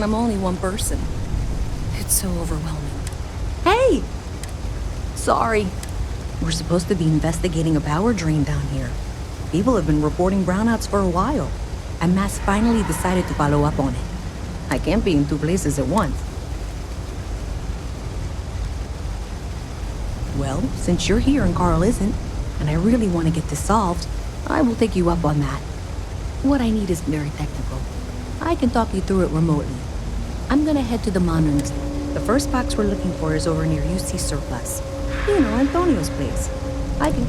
And I'm only one person. It's so overwhelming. Hey! Sorry. We're supposed to be investigating a power drain down here. People have been reporting brownouts for a while, and Mass finally decided to follow up on it. I can't be in two places at once. Well, since you're here and Carl isn't, and I really want to get this solved, I will take you up on that. What I need is very technical. I can talk you through it remotely. I'm gonna head to the Monarchs. The first box we're looking for is over near UC Surplus. You know, Antonio's place. I can...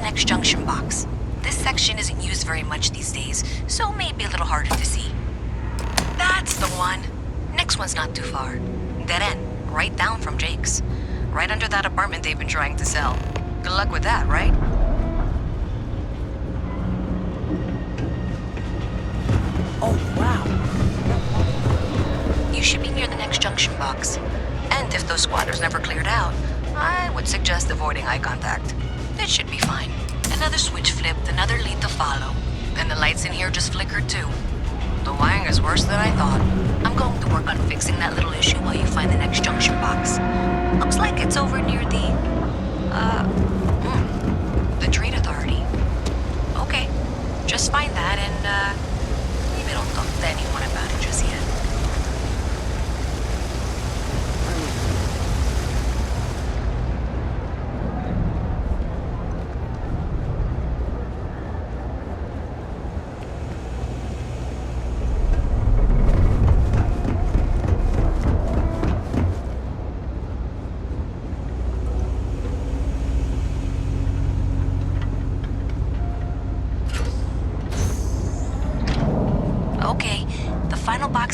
Next Junction Box. This section isn't used very much these days, so maybe a little harder to see. That's the one. Next one's not too far. Dead end, right down from Jake's. Right under that apartment they've been trying to sell. Good luck with that, right? Oh, wow. You should be near the Next Junction Box. And if those squatters never cleared out, I would suggest avoiding eye contact. It should be fine. Another switch flipped, another lead to follow. Then the lights in here just flickered too. The wiring is worse than I thought. I'm going to work on fixing that little issue while you find the Next Junction Box. Looks like it's over near the Trade Authority. Okay, just find that and, maybe don't talk to anyone about it just yet.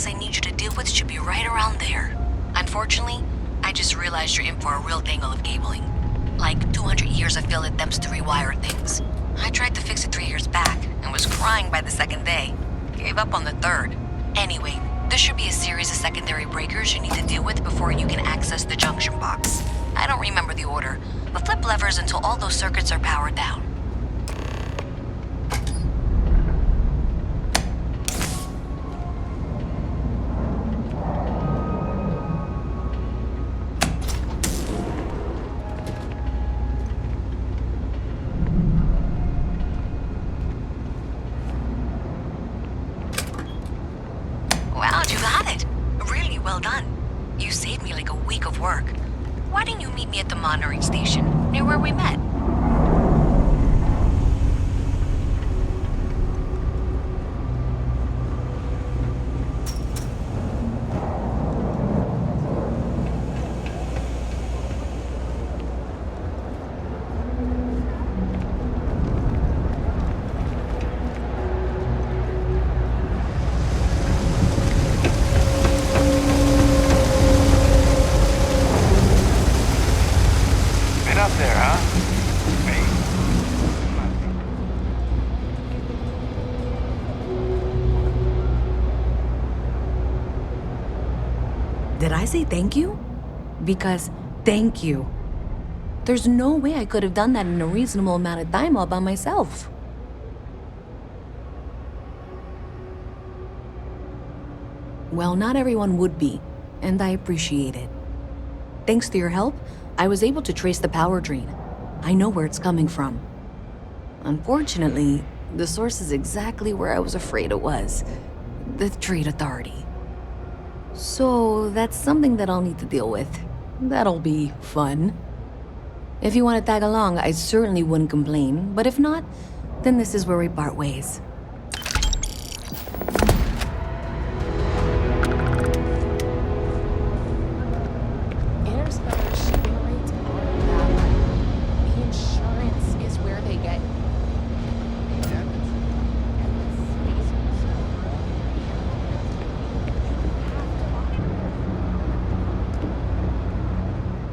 I need you to deal with should be right around there. Unfortunately, I just realized you're in for a real tangle of cabling. Like 200 years of field attempts to rewire things. I tried to fix it 3 years back and was crying by the second day. Gave up on the third. Anyway, there should be a series of secondary breakers you need to deal with before you can access the junction box. I don't remember the order, but flip levers until all those circuits are powered down. Wow, you got it. Really well done. You saved me like a week of work. Why didn't you meet me at the monitoring station, near where we met? Did I say thank you? Because thank you. There's no way I could have done that in a reasonable amount of time all by myself. Well, not everyone would be, and I appreciate it. Thanks to your help, I was able to trace the power drain. I know where it's coming from. Unfortunately, the source is exactly where I was afraid it was. The Trade Authority. So that's something that I'll need to deal with. That'll be fun. If you want to tag along, I certainly wouldn't complain, but if not, then this is where we part ways. Interstellar shipping rates aren't that high. The insurance is where they get.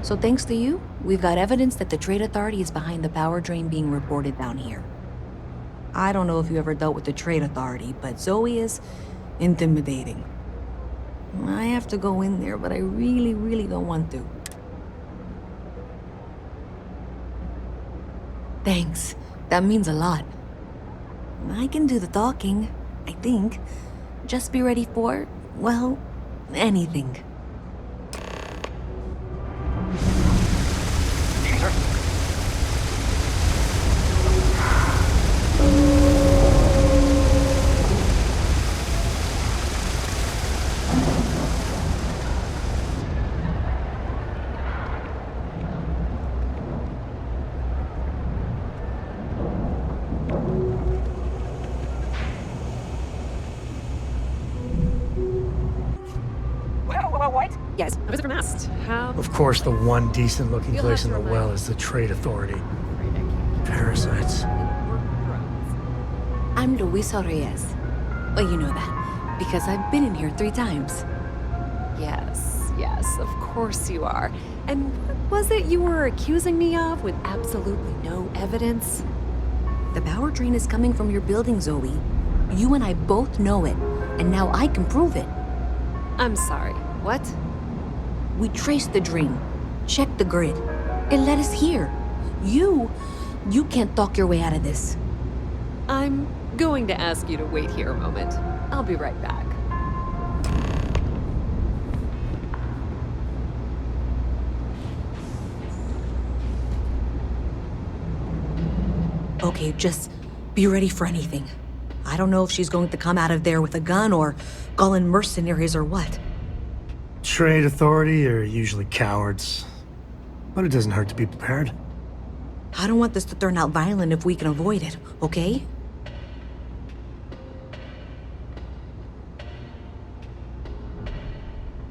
So thanks to you, we've got evidence that the Trade Authority is behind the power drain being reported down here. I don't know if you ever dealt with the Trade Authority, but Zoe is intimidating. I have to go in there, but I really don't want to. Thanks. That means a lot. I can do the talking, I think. Just be ready for, well, anything. What? Yes, I was from Mast. How? Of course, the one decent-looking place in the well is the Trade Authority. Parasites. I'm Louisa Reyes. Well, you know that, because I've been in here 3 times. Yes, of course you are. And what was it you were accusing me of with absolutely no evidence? The power drain is coming from your building, Zoe. You and I both know it, and now I can prove it. I'm sorry, what? We traced the drain, checked the grid. It led us here. You can't talk your way out of this. I'm going to ask you to wait here a moment. I'll be right back. Okay, just be ready for anything. I don't know if she's going to come out of there with a gun or call in mercenaries or what. Trade Authority are usually cowards, but it doesn't hurt to be prepared. I don't want this to turn out violent if we can avoid it, okay?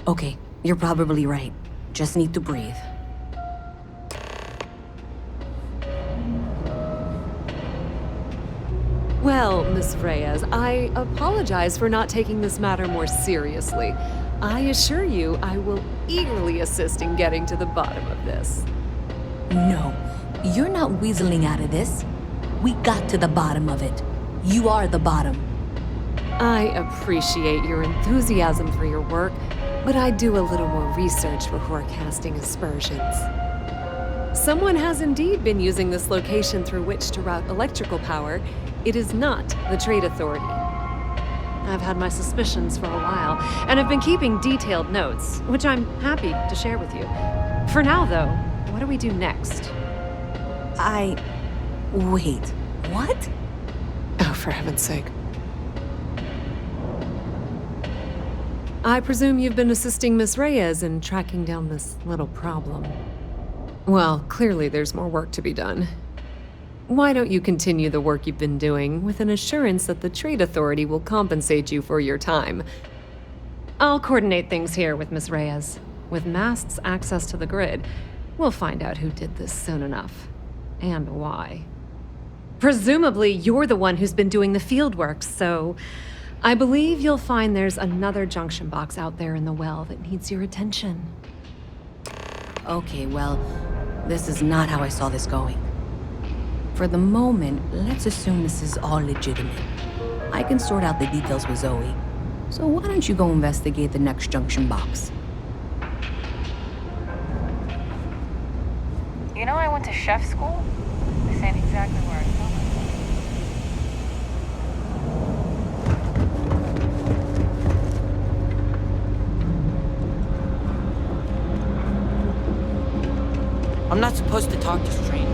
Okay, you're probably right. Just need to breathe. Well, Miss Reyes, I apologize for not taking this matter more seriously. I assure you I will eagerly assist in getting to the bottom of this. No, you're not weaseling out of this. We got to the bottom of it. You are the bottom. I appreciate your enthusiasm for your work, but I do a little more research before casting aspersions. Someone has indeed been using this location through which to route electrical power. It is not the Trade Authority. I've had my suspicions for a while, and I've been keeping detailed notes, which I'm happy to share with you. For now, though, what do we do next? Wait, what? Oh, for heaven's sake. I presume you've been assisting Miss Reyes in tracking down this little problem. Well, clearly there's more work to be done. Why don't you continue the work you've been doing with an assurance that the Trade Authority will compensate you for your time? I'll coordinate things here with Miss Reyes. With Mast's access to the grid, we'll find out who did this soon enough. And why. Presumably, you're the one who's been doing the field work, so I believe you'll find there's another junction box out there in the well that needs your attention. Okay, well, this is not how I saw this going. For the moment, let's assume this is all legitimate. I can sort out the details with Zoe. So why don't you go investigate the Next Junction Box? You know I went to chef school? This ain't exactly where I saw myself. not supposed to talk to strangers.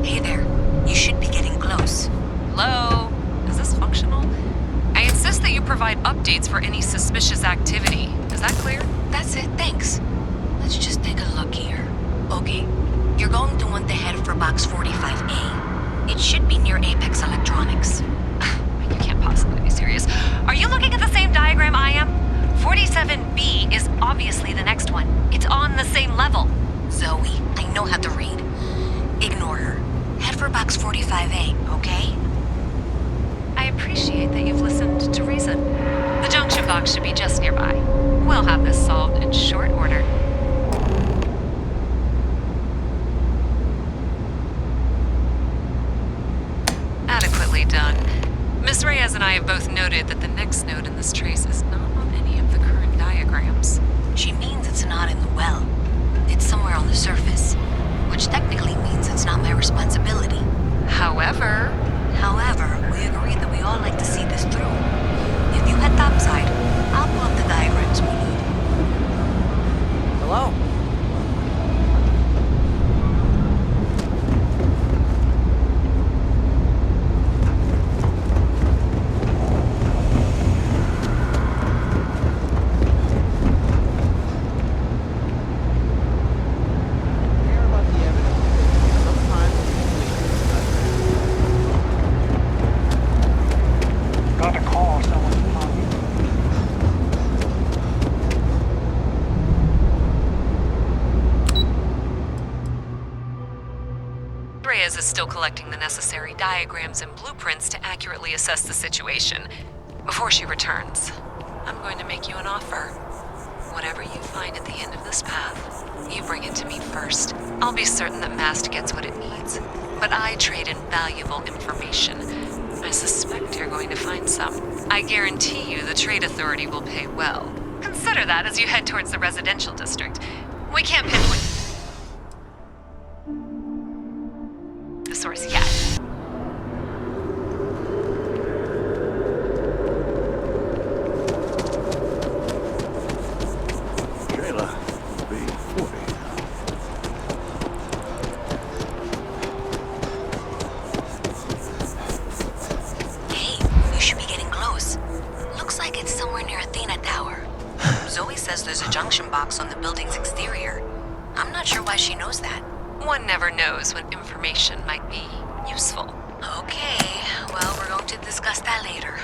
Hey there. You should be getting close. Hello? Is this functional? I insist that you provide updates for any suspicious activity. Is that clear? That's it, thanks. Let's just take a look here. Okay, you're going to want to head for box 45A. It should be near Apex Electronics. You can't possibly be serious. Are you looking at the same diagram I am? 47B is obviously the next one. It's on the same level. Zoe, I know how to read. Ignore her. Head for box 45A, okay? I appreciate that you've listened to reason. The junction box should be just nearby. We'll have this solved in short order. Adequately done. Miss Reyes and I have both noted that the next node in this trace is not on any of the current diagrams. She means it's not in the well. It's somewhere on the surface, which technically means it's not my responsibility. However, We agreed that we all like to see this through. If you head topside, I'll pull up the diagrams we need. Hello? Care about the evidence? Sometimes Got a call, someone's calling. Reyes is still collecting the necessary diagrams and blueprints to accurately assess the situation. Before she returns, I'm going to make you an offer. Whatever you find at the end of this path, you bring it to me first. I'll be certain that Mast gets what it needs, but I trade in valuable information. I suspect you're going to find some. I guarantee you the Trade Authority will pay well. Consider that as you head towards the residential district. We can't pinpoint the source yet. Jayla, B40. Hey, you should be getting close. Looks like it's somewhere near Athena Tower. Zoe says there's a junction box on the building's exterior. I'm not sure why she knows that. One never knows when information might be useful. Okay, well, we're going to discuss that later.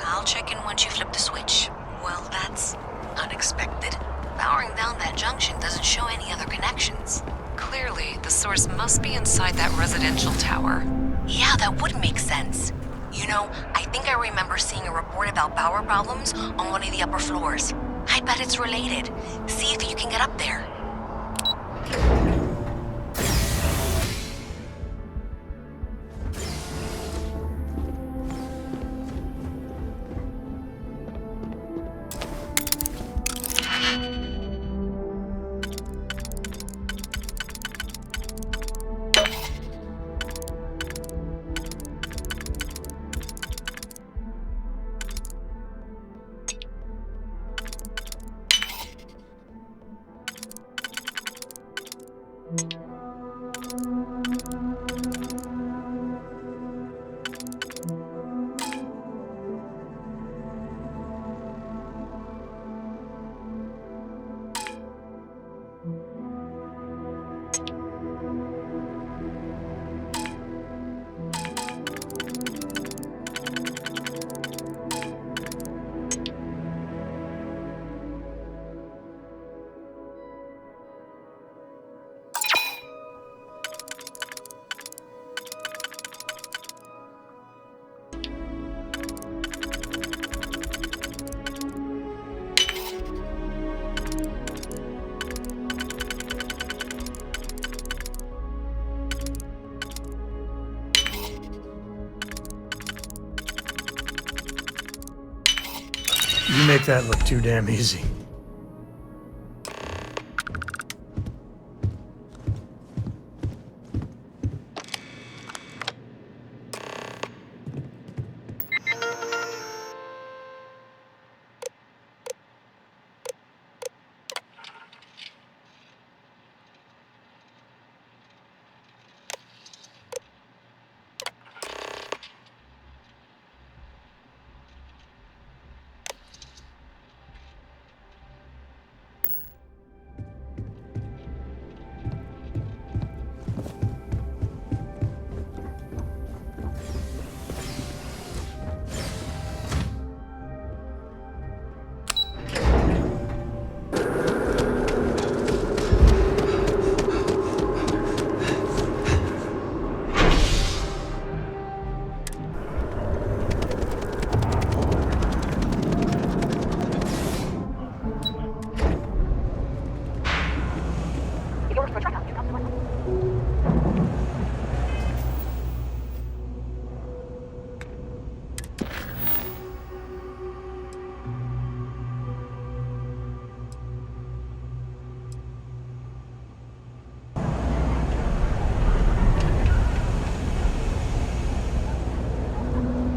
I'll check in once you flip the switch. Well, that's unexpected. Powering down that junction doesn't show any other connections. Clearly, the source must be inside that residential tower. Yeah, that would make sense. You know, I think I remember seeing a report about power problems on one of the upper floors. I bet it's related. See if you can get up there. make that look too damn easy.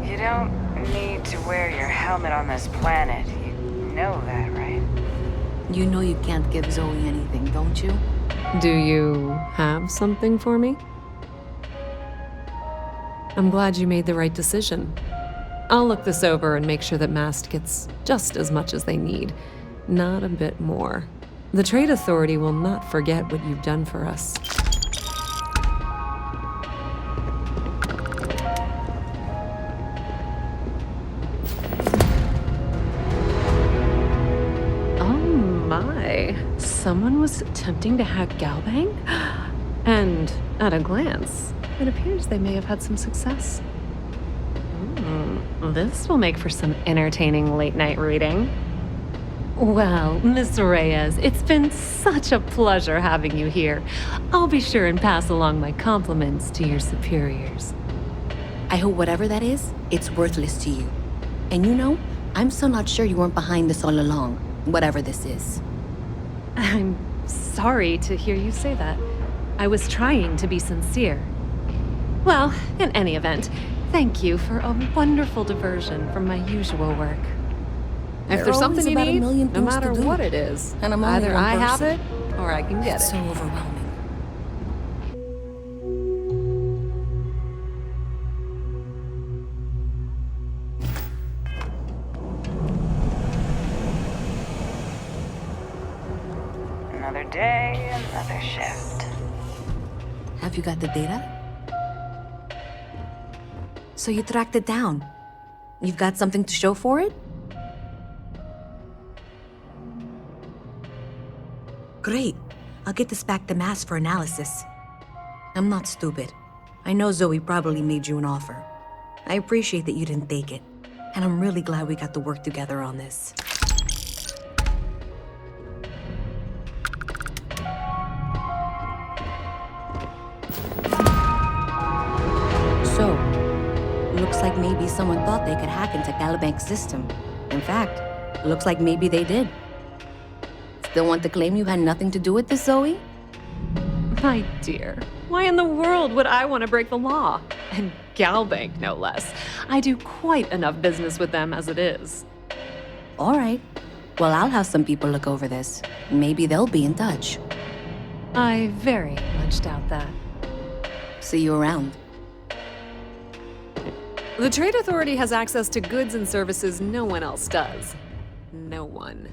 You don't need to wear your helmet on this planet. You know that, right? You know you can't give Zoe anything, don't you? Do you have something for me? I'm glad you made the right decision. I'll look this over and make sure that Mast gets just as much as they need, not a bit more. The Trade Authority will not forget what you've done for us. Someone was attempting to hack Galbang? And at a glance, it appears they may have had some success. This will make for some entertaining late-night reading. Well, Miss Reyes, it's been such a pleasure having you here. I'll be sure and pass along my compliments to your superiors. I hope whatever that is, it's worthless to you. And you know, I'm still not sure you weren't behind this all along, whatever this is. I'm sorry to hear you say that. I was trying to be sincere. Well, in any event, thank you for a wonderful diversion from my usual work. If there's something you about a need, million no things to matter do. what it is, And I'm only either one I have person. it or I can get It's it. so overwhelming. Another day, another shift. Have you got the data? So you tracked it down. You've got something to show for it? Great. I'll get this back to Mass for analysis. I'm not stupid. I know Zoe probably made you an offer. I appreciate that you didn't take it. And I'm really glad we got to work together on this. So, looks like maybe someone thought they could hack into Calibank's system. In fact, looks like maybe they did. Still want to claim you had nothing to do with this, Zoe? My dear, why in the world would I want to break the law? And Galbank, no less. I do quite enough business with them as it is. All right. Well, I'll have some people look over this. Maybe they'll be in touch. I very much doubt that. See you around. The Trade Authority has access to goods and services no one else does. No one.